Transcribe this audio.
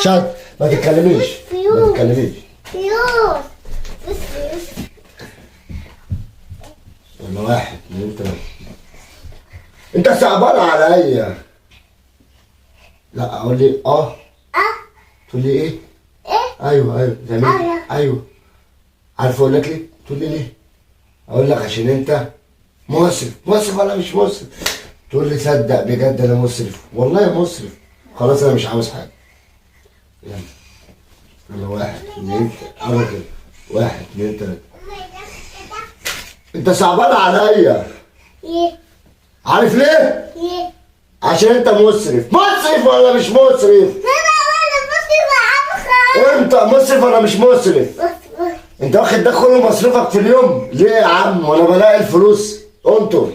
شد. ما تتكلميش. ما تتكلميش. فلوس. بس فلوس. ولا 1 2 3. انت صعبان عليا. لا اقول لي تقول لي ايه؟ ايوه تعمل ايوه. عارف اقول لك ليه؟ تقول لي ليه؟ اقول لك عشان انت مسرف ولا مش مسرف؟ تقول لي صدق بجد انا مسرف، والله مسرف. خلاص انا مش عاوز حاجه. يلا 1 2 3. 1 2 3. انت صعبان عليا. ليه؟ عارف ليه؟ ليه؟ عشان انت مسرف ولا مش مسرف؟ انت مسرف ولا مش مسرف؟ انت واخد ده كله مصروفك في اليوم ليه يا عم؟ وانا بلاقي الفلوس انطر.